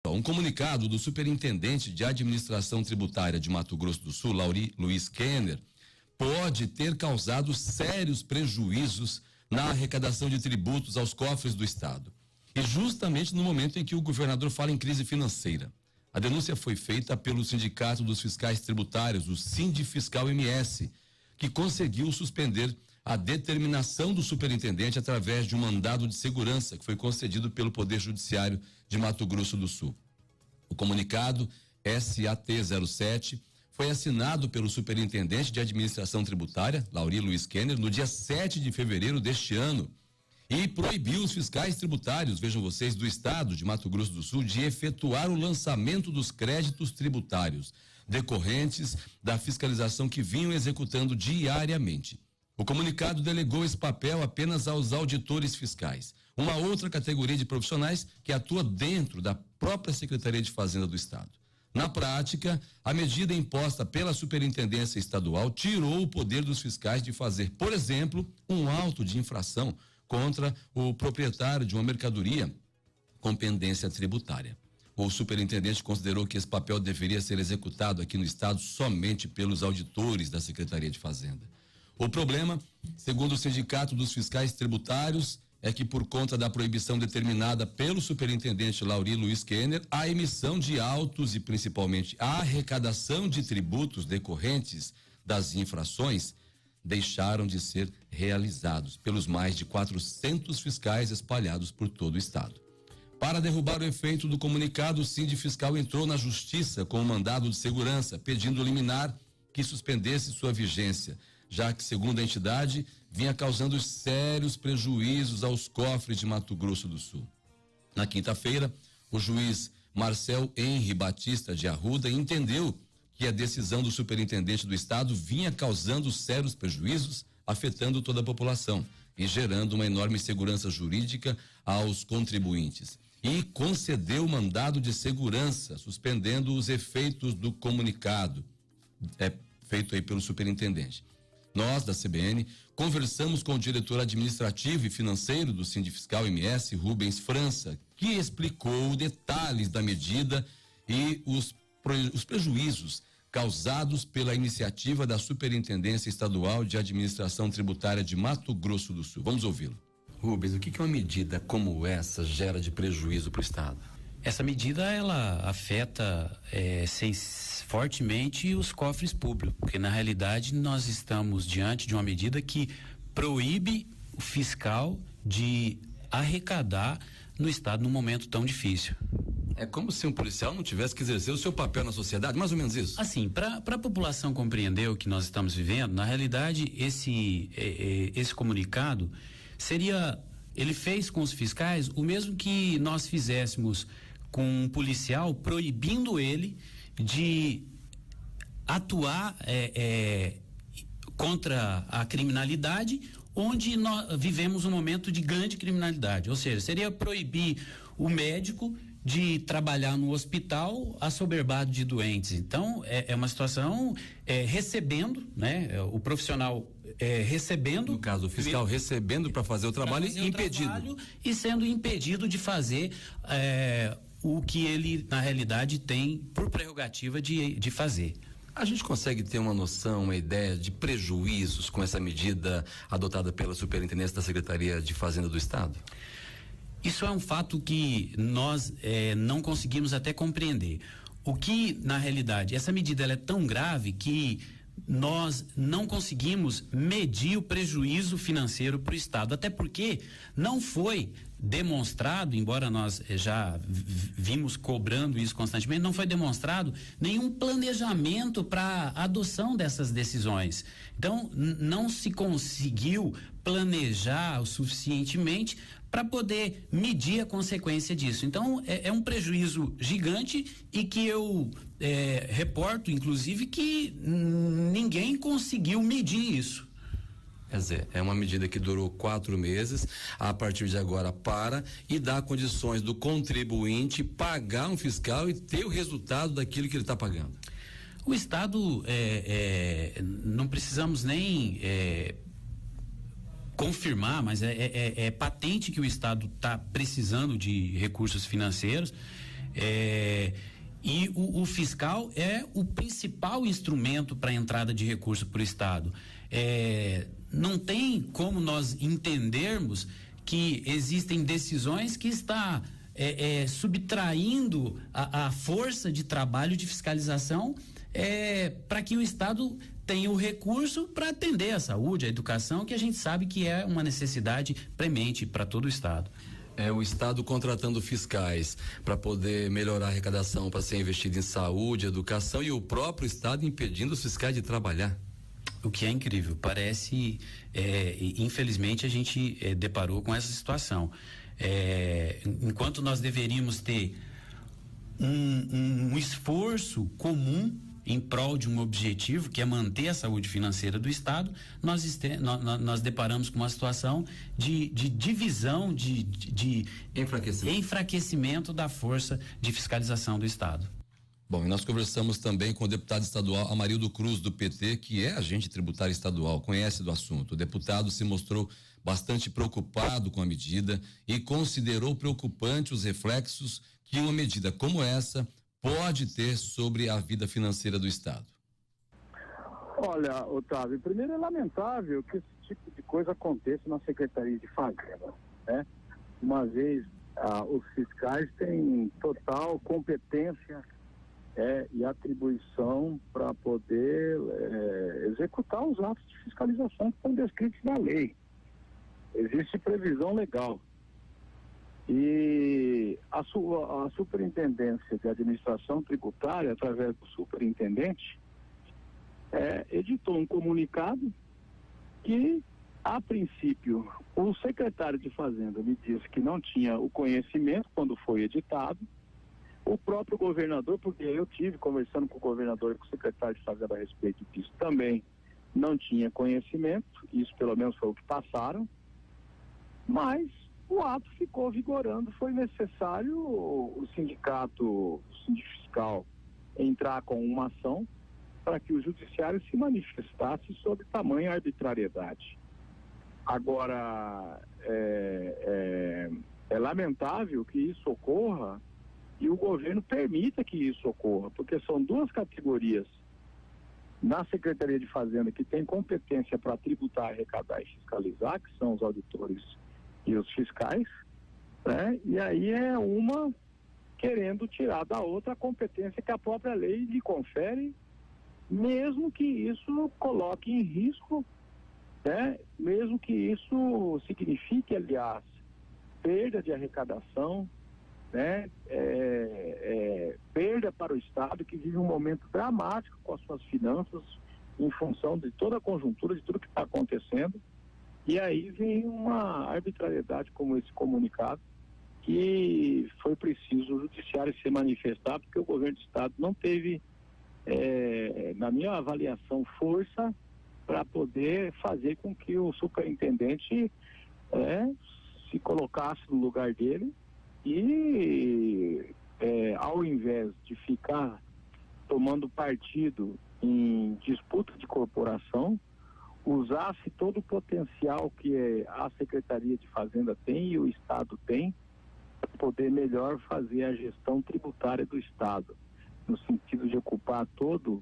ó, um comunicado do superintendente de administração tributária de Mato Grosso do Sul, Lauri Luiz Kenner, pode ter causado sérios prejuízos na arrecadação de tributos aos cofres do estado. E justamente no momento em que o governador fala em crise financeira. A denúncia foi feita pelo Sindicato dos Fiscais Tributários, o Sindifiscal MS, que conseguiu suspender a determinação do superintendente através de um mandado de segurança que foi concedido pelo Poder Judiciário de Mato Grosso do Sul. O comunicado SAT-07 foi assinado pelo superintendente de administração tributária, Lauri Luiz Kenner, no dia 7 de fevereiro deste ano, e proibiu os fiscais tributários, vejam vocês, do estado de Mato Grosso do Sul de efetuar o lançamento dos créditos tributários decorrentes da fiscalização que vinham executando diariamente. O comunicado delegou esse papel apenas aos auditores fiscais, uma outra categoria de profissionais que atua dentro da própria Secretaria de Fazenda do Estado. Na prática, a medida imposta pela Superintendência Estadual tirou o poder dos fiscais de fazer, por exemplo, um auto de infração contra o proprietário de uma mercadoria com pendência tributária. O superintendente considerou que esse papel deveria ser executado aqui no estado somente pelos auditores da Secretaria de Fazenda. O problema, segundo o Sindicato dos Fiscais Tributários, é que por conta da proibição determinada pelo superintendente Lauri Luiz Kenner, a emissão de autos e principalmente a arrecadação de tributos decorrentes das infrações deixaram de ser realizados pelos mais de 400 fiscais espalhados por todo o estado. Para derrubar o efeito do comunicado, o Sindifiscal entrou na justiça com um mandado de segurança, pedindo liminar que suspendesse sua vigência, já que, segundo a entidade, vinha causando sérios prejuízos aos cofres de Mato Grosso do Sul. Na quinta-feira, o juiz Marcel Henri Batista de Arruda entendeu que a decisão do superintendente do estado vinha causando sérios prejuízos, afetando toda a população e gerando uma enorme insegurança jurídica aos contribuintes. E concedeu mandado de segurança, suspendendo os efeitos do comunicado feito aí pelo superintendente. Nós, da CBN, conversamos com o diretor administrativo e financeiro do Sindifiscal MS, Rubens França, que explicou detalhes da medida e os prejuízos causados pela iniciativa da Superintendência Estadual de Administração Tributária de Mato Grosso do Sul. Vamos ouvi-lo. Rubens, o que uma medida como essa gera de prejuízo para o estado? Essa medida, ela afeta fortemente os cofres públicos, porque na realidade nós estamos diante de uma medida que proíbe o fiscal de arrecadar no estado num momento tão difícil. É como se um policial não tivesse que exercer o seu papel na sociedade, mais ou menos isso? Assim, para a população compreender o que nós estamos vivendo, na realidade esse comunicado ele fez com os fiscais o mesmo que nós fizéssemos com um policial, proibindo ele de atuar contra a criminalidade, onde nós vivemos um momento de grande criminalidade. Ou seja, seria proibir o médico de trabalhar no hospital assoberbado de doentes. Então, é uma situação recebendo, né? O profissional recebendo. No caso, o fiscal recebendo para fazer o trabalho e impedido. E sendo impedido de fazer o que ele, na realidade, tem por prerrogativa de fazer. A gente consegue ter uma noção, uma ideia de prejuízos com essa medida adotada pela Superintendência da Secretaria de Fazenda do Estado? Isso é um fato que nós não conseguimos até compreender. O que, na realidade, essa medida ela é tão grave que nós não conseguimos medir o prejuízo financeiro para o Estado, até porque não foi demonstrado, embora nós já vimos cobrando isso constantemente, não foi demonstrado nenhum planejamento para a adoção dessas decisões. Então, não se conseguiu planejar o suficientemente para poder medir a consequência disso. Então, é um prejuízo gigante e que eu reporto, inclusive, que ninguém conseguiu medir isso. Quer dizer, é uma medida que durou 4 meses, a partir de agora e dá condições do contribuinte pagar um fiscal e ter o resultado daquilo que ele está pagando. O Estado, não precisamos nem confirmar, mas é patente que o Estado está precisando de recursos financeiros. E o fiscal é o principal instrumento para a entrada de recurso para o Estado. Não tem como nós entendermos que existem decisões que está subtraindo a força de trabalho de fiscalização para que o Estado tenha o recurso para atender a saúde, a educação, que a gente sabe que é uma necessidade premente para todo o Estado. O Estado contratando fiscais para poder melhorar a arrecadação, para ser investido em saúde, educação, e o próprio Estado impedindo os fiscais de trabalhar. O que é incrível, parece, infelizmente a gente deparou com essa situação. Enquanto nós deveríamos ter um esforço comum em prol de um objetivo, que é manter a saúde financeira do Estado, nós deparamos com uma situação de divisão, de enfraquecimento da força de fiscalização do Estado. Bom, e nós conversamos também com o deputado estadual Amarildo Cruz, do PT, que é agente tributário estadual, conhece do assunto. O deputado se mostrou bastante preocupado com a medida e considerou preocupante os reflexos que uma medida como essa pode ter sobre a vida financeira do Estado. Olha, Otávio, primeiro é lamentável que esse tipo de coisa aconteça na Secretaria de Fazenda, né? Uma vez os fiscais têm total competência e atribuição para poder executar os atos de fiscalização que estão descritos na lei. Existe previsão legal. E a Superintendência de Administração Tributária, através do superintendente, editou um comunicado que, a princípio, o secretário de Fazenda me disse que não tinha o conhecimento quando foi editado. O próprio governador, porque eu tive conversando com o governador e com o secretário de Fazenda a respeito disso, também não tinha conhecimento, isso pelo menos foi o que passaram, mas o ato ficou vigorando. Foi necessário o sindicato fiscal entrar com uma ação para que o judiciário se manifestasse sobre tamanha arbitrariedade. Agora, é lamentável que isso ocorra e o governo permita que isso ocorra, porque são duas categorias na Secretaria de Fazenda que tem competência para tributar, arrecadar e fiscalizar, que são os auditores e os fiscais, né? E aí é uma querendo tirar da outra a competência que a própria lei lhe confere, mesmo que isso coloque em risco, né? Mesmo que isso signifique, aliás, perda de arrecadação, né? Perda para o Estado, que vive um momento dramático com as suas finanças em função de toda a conjuntura, de tudo que está acontecendo. E aí vem uma arbitrariedade como esse comunicado, que foi preciso o judiciário se manifestar, porque o governo do Estado não teve, na minha avaliação, força para poder fazer com que o superintendente se colocasse no lugar dele e, ao invés de ficar tomando partido em disputa de corporação, usasse todo o potencial que a Secretaria de Fazenda tem e o Estado tem para poder melhor fazer a gestão tributária do Estado, no sentido de ocupar toda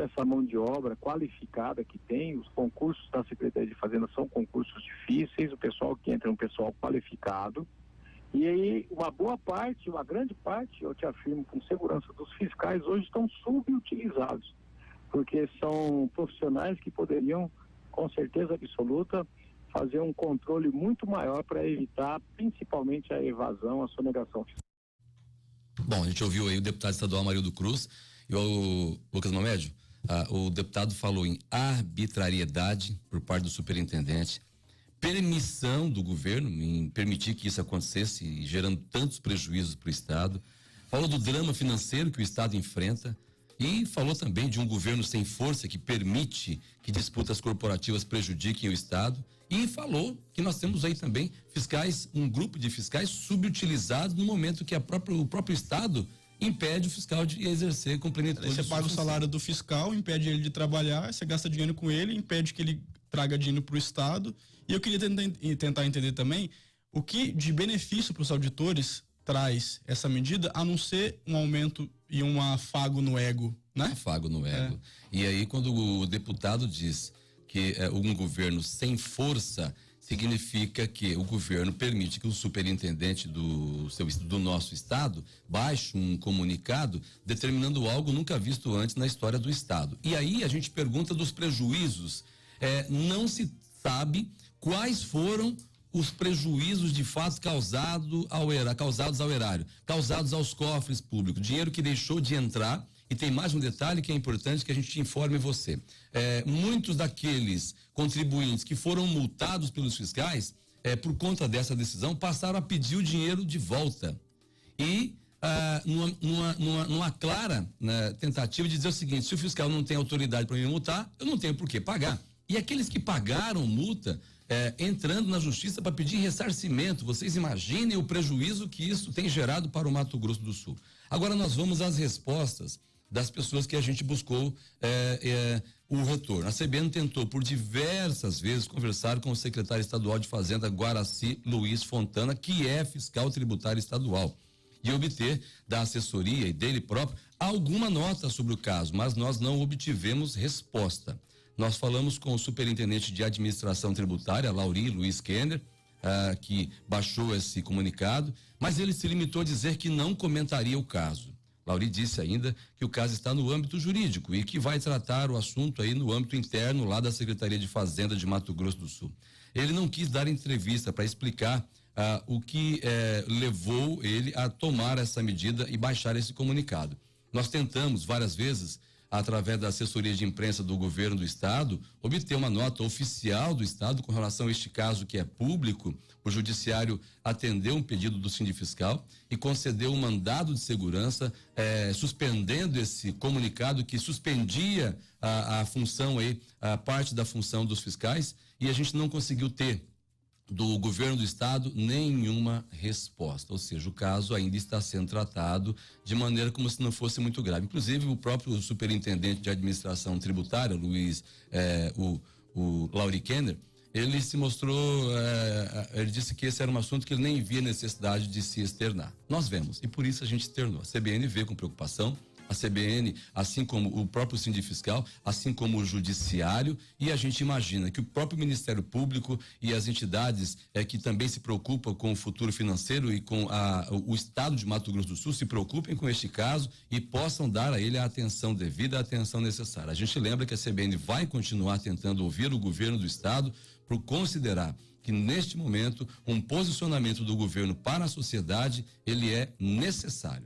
essa mão de obra qualificada que tem. Os concursos da Secretaria de Fazenda são concursos difíceis, o pessoal que entra é um pessoal qualificado. E aí, uma grande parte, eu te afirmo com segurança, dos fiscais hoje estão subutilizados, porque são profissionais que poderiam, com certeza absoluta, fazer um controle muito maior para evitar, principalmente, a evasão, a sonegação fiscal. Bom, a gente ouviu aí o deputado estadual Amarildo Cruz e o Lucas Mamédio. O deputado falou em arbitrariedade por parte do superintendente, permissão do governo em permitir que isso acontecesse, gerando tantos prejuízos para o Estado. Falou do drama financeiro que o Estado enfrenta e falou também de um governo sem força que permite que disputas corporativas prejudiquem o Estado, e falou que nós temos aí também fiscais, um grupo de fiscais subutilizados no momento que o próprio Estado impede o fiscal de exercer com plenitude. Você paga o salário do fiscal, impede ele de trabalhar, você gasta dinheiro com ele, impede que ele traga dinheiro para o Estado. E eu queria tentar entender também o que de benefício para os auditores traz essa medida, a não ser um aumento e um afago no ego, né? Afago no ego. E aí, quando o deputado diz que um governo sem força, significa que o governo permite que o superintendente do nosso estado baixe um comunicado determinando algo nunca visto antes na história do estado. E aí a gente pergunta dos prejuízos. Não se sabe quais foram os prejuízos de fato causados ao erário, causados aos cofres públicos, dinheiro que deixou de entrar. E tem mais um detalhe que é importante que a gente informe você. Muitos daqueles contribuintes que foram multados pelos fiscais, por conta dessa decisão, passaram a pedir o dinheiro de volta. E numa clara, né, tentativa de dizer o seguinte: se o fiscal não tem autoridade para me multar, eu não tenho por que pagar. E aqueles que pagaram multa, entrando na justiça para pedir ressarcimento, vocês imaginem o prejuízo que isso tem gerado para o Mato Grosso do Sul. Agora nós vamos às respostas das pessoas que a gente buscou o retorno. A CBN tentou por diversas vezes conversar com o secretário estadual de Fazenda, Guaraci Luiz Fontana, que é fiscal tributário estadual, e obter da assessoria e dele próprio alguma nota sobre o caso, mas nós não obtivemos resposta. Nós falamos com o superintendente de administração tributária, Lauri Luiz Kenner, que baixou esse comunicado, mas ele se limitou a dizer que não comentaria o caso. Lauri disse ainda que o caso está no âmbito jurídico e que vai tratar o assunto aí no âmbito interno lá da Secretaria de Fazenda de Mato Grosso do Sul. Ele não quis dar entrevista para explicar o que levou ele a tomar essa medida e baixar esse comunicado. Nós tentamos várias vezes, através da assessoria de imprensa do governo do estado, obter uma nota oficial do estado com relação a este caso que é público. O judiciário atendeu um pedido do sindifiscal e concedeu um mandado de segurança, suspendendo esse comunicado que suspendia a função aí, a parte da função dos fiscais, e a gente não conseguiu ter do governo do estado nenhuma resposta, ou seja, o caso ainda está sendo tratado de maneira como se não fosse muito grave. Inclusive o próprio superintendente de administração tributária, o Lauri Kenner, ele se mostrou, ele disse que esse era um assunto que ele nem via necessidade de se externar. Nós vemos, e por isso a gente externou. A CBN vê com preocupação, a CBN, assim como o próprio sindifiscal, assim como o judiciário, e a gente imagina que o próprio Ministério Público e as entidades que também se preocupam com o futuro financeiro e com o estado de Mato Grosso do Sul se preocupem com este caso e possam dar a ele a atenção devida, a atenção necessária. A gente lembra que a CBN vai continuar tentando ouvir o governo do estado por considerar que neste momento um posicionamento do governo para a sociedade ele é necessário.